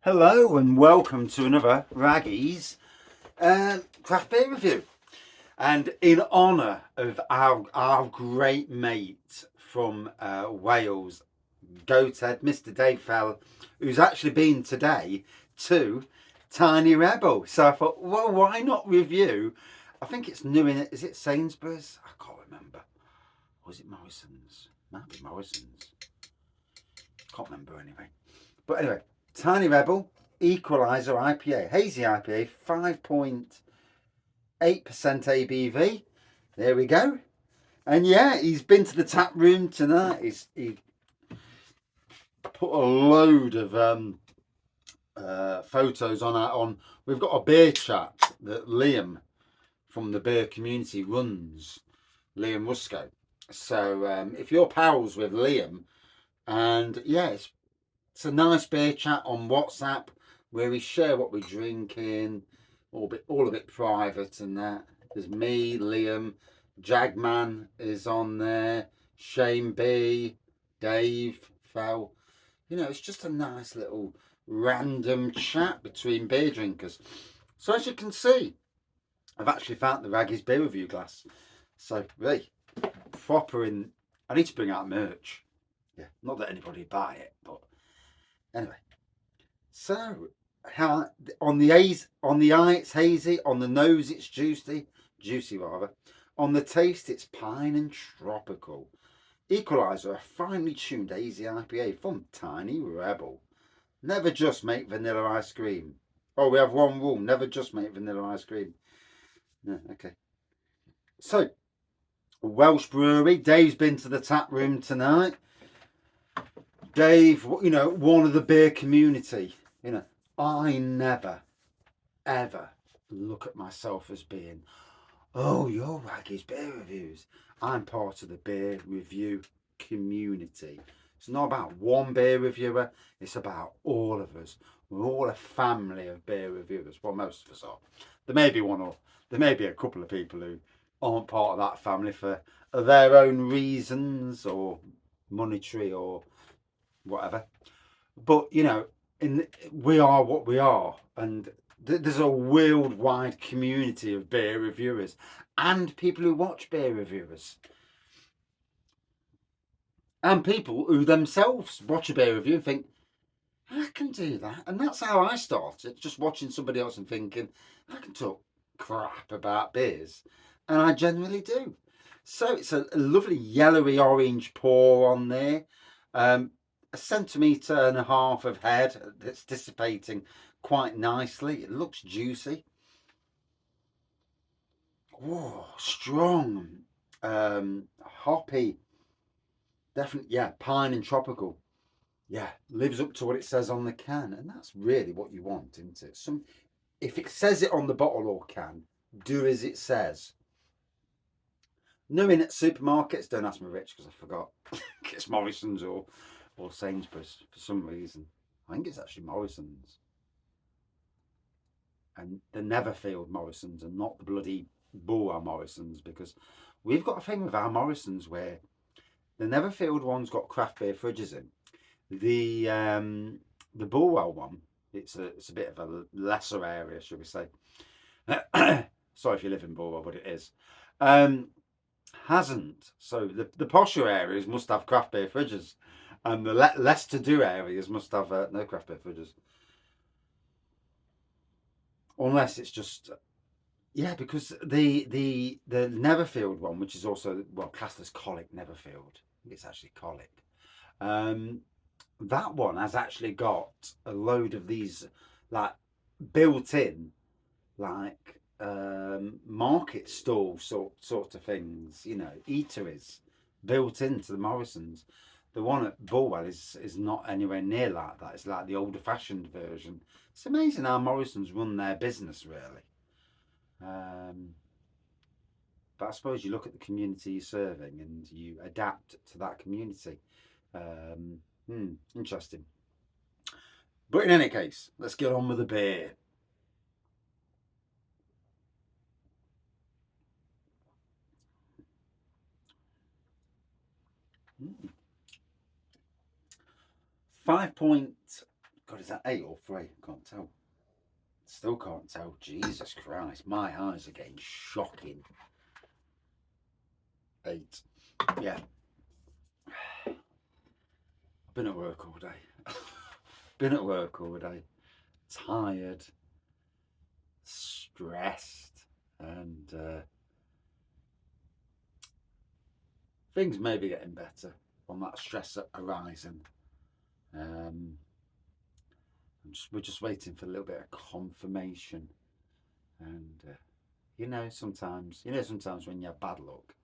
Hello and welcome to another Raggy's craft beer review. And in honour of our great mate from Wales, Goathead, Mr. Dave Fell, who's actually been today to Tiny Rebel. So I thought, well, why not review? I think it's new in it. Is it Sainsbury's? I can't remember. Or is it Morrisons? Might be Morrisons. Can't remember anyway. But anyway, Tiny Rebel, Equalizer IPA, hazy IPA, 5.8% ABV. There we go. And yeah, he's been to the tap room tonight. He put a load of photos on. We've got a beer chat that Liam from the beer community runs, Liam Rusco. So if you're pals with Liam, and yeah, it's a nice beer chat on WhatsApp where we share what we're drinking, all a bit private and that. There's me, Liam, Jagman is on there, Shane B, Dave Fell. You know, it's just a nice little random chat between beer drinkers. So as you can see, I've actually found the Raggy's beer review glass. So really, proper in. I need to bring out merch. Yeah, not that anybody would buy it, but anyway. So how on the eye it's hazy, on the nose it's juicy rather. On the taste it's pine and tropical. Equalizer, a finely tuned hazy IPA from Tiny Rebel. Never just make vanilla ice cream. Oh, we have one rule: never just make vanilla ice cream. No, okay. So, Welsh brewery. Dave's been to the tap room tonight. Dave, you know, one of the beer community. You know, I never, ever look at myself as being, oh, you're Raggy's beer reviews. I'm part of the beer review community. It's not about one beer reviewer. It's about all of us. We're all a family of beer reviewers. Well, most of us are. There may be a couple of people who aren't part of that family for their own reasons or monetary or whatever. But you know, we are what we are, and there's a worldwide community of beer reviewers and people who watch beer reviewers and people who themselves watch a beer review and think, I can do that. And that's how I started, just watching somebody else and thinking, I can talk crap about beers, and I generally do. So it's a lovely yellowy orange pour on there, a centimetre and a half of head that's dissipating quite nicely. It looks juicy. Oh, strong, hoppy, definitely, yeah, pine and tropical. Yeah, lives up to what it says on the can, and that's really what you want, isn't it? If it says it on the bottle or can, do as it says. Knowing at supermarkets, don't ask me which because I forgot. It's Morrisons or Sainsbury's for some reason. I think it's actually Morrisons. And the Neverfield Morrisons and not the bloody Bulwer Morrisons, because we've got a thing with our Morrisons where the Neverfield one's got craft beer fridges in. The Bulwer one, it's a bit of a lesser area, should we say. Sorry if you live in Bulwer, but it is. Hasn't. So the posher areas must have craft beer fridges, and the less to do areas must have no craft beer fridges. Unless it's just, yeah, because the Neverfield one, which is also classed as Colic Neverfield, I think it's actually Colic. That one has actually got a load of these like built in, like market stall sort of things, you know, eateries built into the Morrisons. The one at Bulwell is not anywhere near like that. It's like the older fashioned version. It's amazing how Morrisons run their business, really. But I suppose you look at the community you're serving and you adapt to that community. Interesting. But in any case, let's get on with the beer. 5.8% God, is that 8 or 3? I can't tell. Still can't tell. Jesus Christ, my eyes are getting shocking. 8. Yeah. I've been at work all day. Been at work all day. Tired. Stressed. And things may be getting better on that stress horizon. We're just waiting for a little bit of confirmation. And sometimes when you have bad luck,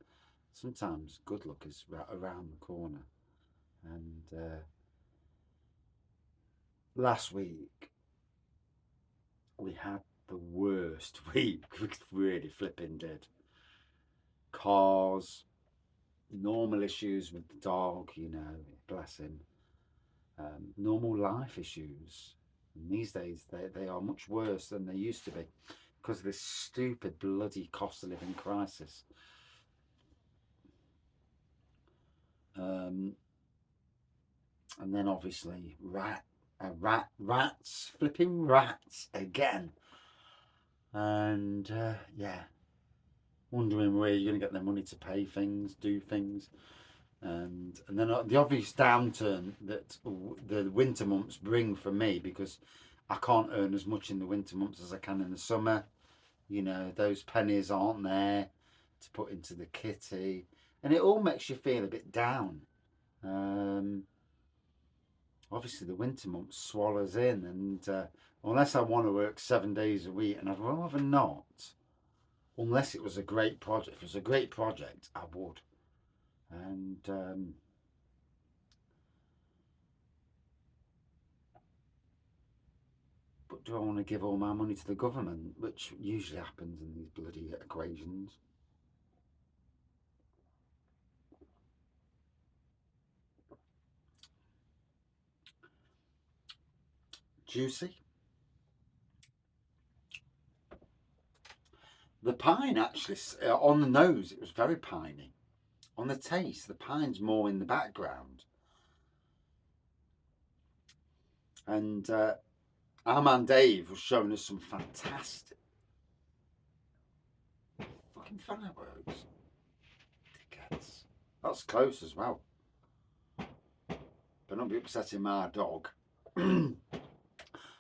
sometimes good luck is right around the corner. And last week we had the worst week. We really flipping did. Cars, normal issues with the dog, bless him. Normal life issues. And these days they are much worse than they used to be because of this stupid bloody cost of living crisis. And then obviously flipping rats again. And wondering where you're going to get the money to pay things, do things. And then the obvious downturn that the winter months bring for me, because I can't earn as much in the winter months as I can in the summer. Those pennies aren't there to put into the kitty, and it all makes you feel a bit down. Obviously the winter months swallows in, and unless I want to work 7 days a week, and I'd rather not, unless it was a great project. If it was a great project, I would. And but do I want to give all my money to the government, which usually happens in these bloody equations? Juicy. The pine actually, on the nose, it was very piney. On the taste, the pine's more in the background. And our man Dave was showing us some fantastic fucking fireworks. Dickheads. That's close as well. But not be upsetting my dog.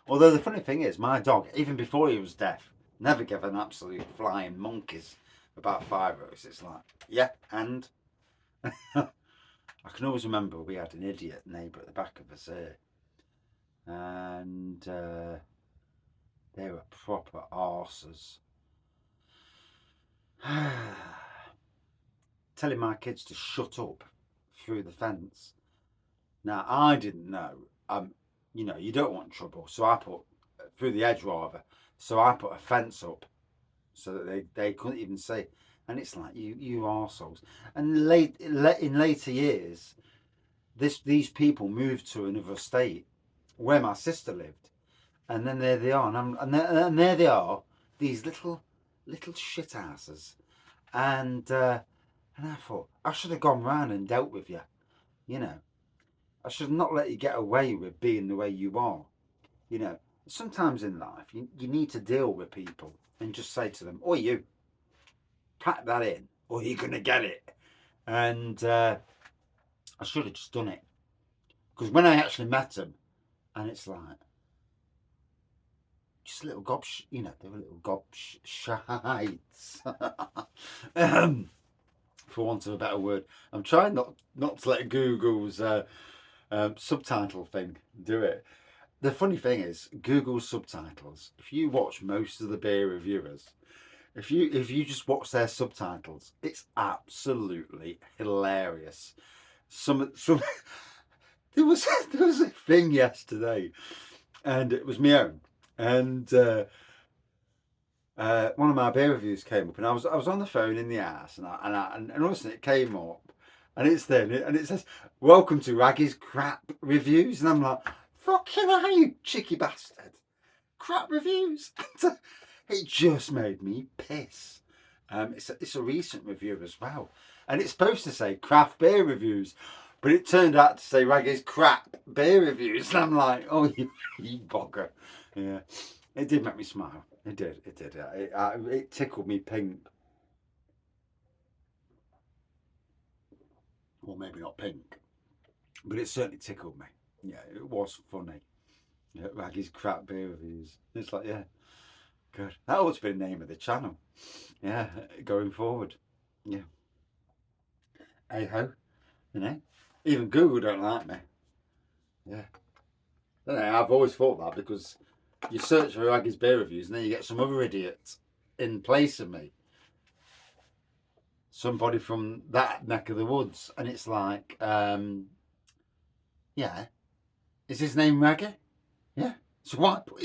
Although the funny thing is, my dog, even before he was deaf, never gave an absolute flying monkeys about fireworks. It's like, yeah, and I can always remember we had an idiot neighbour at the back of us here, and they were proper arses. Telling my kids to shut up through the fence. Now, I didn't know. You don't want trouble, so I put through the edge rather. So I put a fence up so that they couldn't even see. And it's like, you arseholes. And in later years, these people moved to another state where my sister lived, and then there they are, and there they are, these little shit asses, and I thought I should have gone round and dealt with you. I should not let you get away with being the way you are. Sometimes in life you need to deal with people and just say to them, "Oh, you pack that in, or you're gonna get it." And I should have just done it, because when I actually met them, and it's like just little gobs, they were little gobshites. For want of a better word. I'm trying not to let Google's subtitle thing do it. The funny thing is, Google's subtitles, if you watch most of the beer reviewers, if you just watch their subtitles, it's absolutely hilarious. Some there was a thing yesterday, and it was my own, and one of my beer reviews came up, and I was on the phone in the house, and all of a sudden it came up, and it's there, and it says, "Welcome to Raggy's Crap Reviews," and I'm like, "Fucking hell, you cheeky bastard! Crap reviews!" It just made me piss. It's a recent review as well, and it's supposed to say craft beer reviews. But it turned out to say Raggy's crap beer reviews, and I'm like, oh, you bugger. Yeah, it did make me smile. It did. It tickled me pink. Or maybe not pink, but it certainly tickled me. Yeah, it was funny. Yeah, Raggy's crap beer reviews. It's like, yeah, good. That ought to be the name of the channel. Yeah, going forward. Yeah. Hey ho, you know. Even Google don't like me. Yeah. I don't know, I've always thought that because you search for Raggy's beer reviews and then you get some other idiot in place of me. Somebody from that neck of the woods. And it's like, yeah, is his name Raggy? Yeah. So why put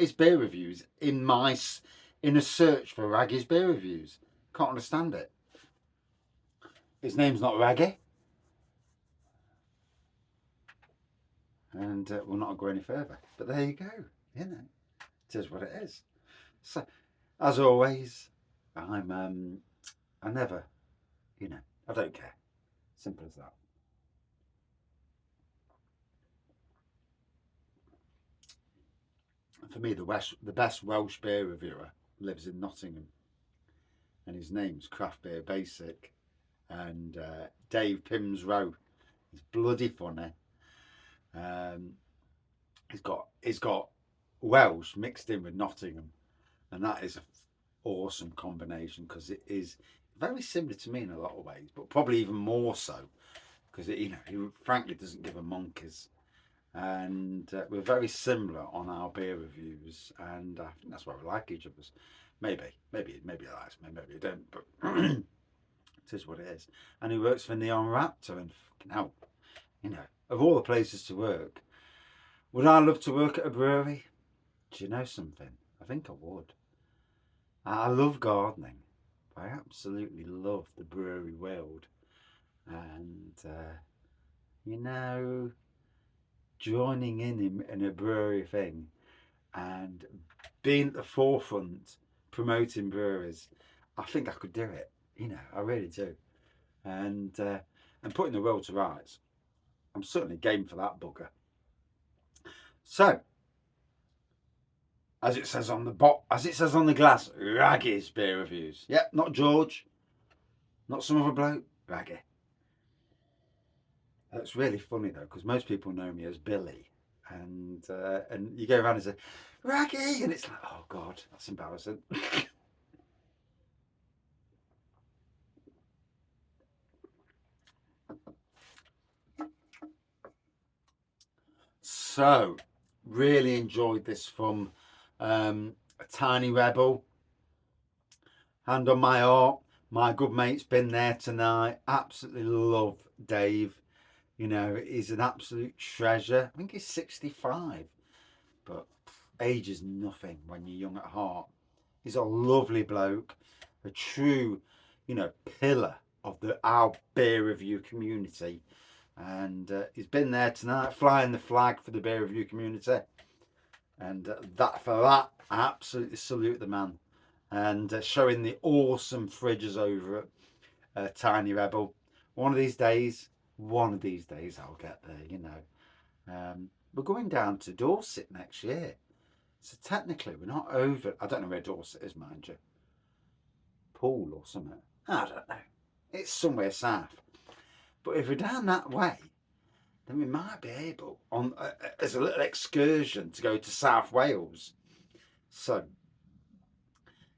his beer reviews in a search for Raggy's beer reviews? Can't understand it. His name's not Raggy. And we'll not go any further. But there you go. You know, it is what it is. So, as always, I never, I don't care. Simple as that. For me, the best Welsh beer reviewer lives in Nottingham, and his name's Craft Beer Basic, and Dave Pims Rowe. He's bloody funny. He's got Welsh mixed in with Nottingham, and that is an awesome combination because it is very similar to me in a lot of ways, but probably even more so because he frankly doesn't give a monkeys. And we're very similar on our beer reviews, and I think that's why we like each other's. Maybe he likes me, maybe he don't, but it is what it is. And he works for Neon Raptor, and now, of all the places to work, would I love to work at a brewery? Do you know something? I think I would. I love gardening. I absolutely love the brewery world, and joining in a brewery thing and being at the forefront promoting breweries, I think I could do it. I really do. And putting the world to rights, I'm certainly game for that bugger. So, as it says on the glass, Raggy's beer reviews. Yep, not George, not some other bloke, Raggy. That's really funny though, because most people know me as Billy, and you go around and say Raggy, and it's like, oh god, that's embarrassing. So, really enjoyed this from Tiny Rebel. Hand on my heart, my good mate's been there tonight. Absolutely love Dave. He's an absolute treasure. I think he's 65, but age is nothing when you're young at heart. He's a lovely bloke, a true, pillar of our beer review community. And he's been there tonight, flying the flag for the beer review community. And I absolutely salute the man. And showing the awesome fridges over at Tiny Rebel. One of these days I'll get there, we're going down to Dorset next year. So technically we're not over, I don't know where Dorset is, mind you. Poole or something. I don't know. It's somewhere south. But if we're down that way, then we might be able, as a little excursion, to go to South Wales. So,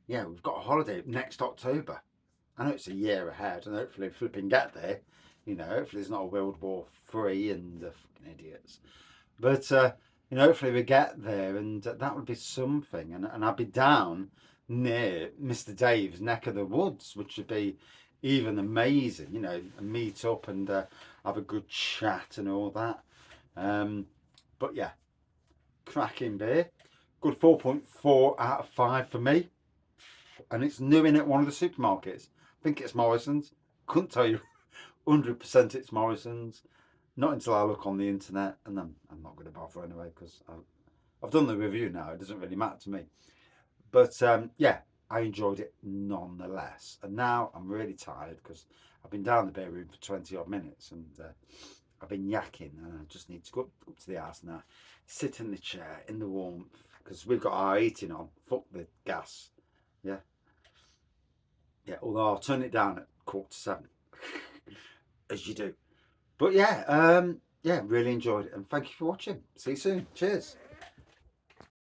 yeah, we've got a holiday next October. I know it's a year ahead, and hopefully flipping get there. Hopefully there's not a World War III and the fucking idiots. But, hopefully we get there, and that would be something. And I'd be down near Mr. Dave's neck of the woods, which would be even amazing, meet up and have a good chat and all that. But yeah, cracking beer. Good 4.4 out of 5 for me. And it's new in at one of the supermarkets. I think it's Morrisons. Couldn't tell you 100% it's Morrisons. Not until I look on the internet, and then I'm not going to bother anyway because I've done the review now. It doesn't really matter to me. But yeah, I enjoyed it nonetheless. And now I'm really tired because I've been down the beer room for 20 odd minutes, and I've been yakking, and I just need to go up to the house now, sit in the chair in the warmth, because we've got our heating on. Fuck the gas. Yeah. Yeah, although I'll turn it down at 7:15, as you do. But yeah, yeah, really enjoyed it, and thank you for watching. See you soon. Cheers.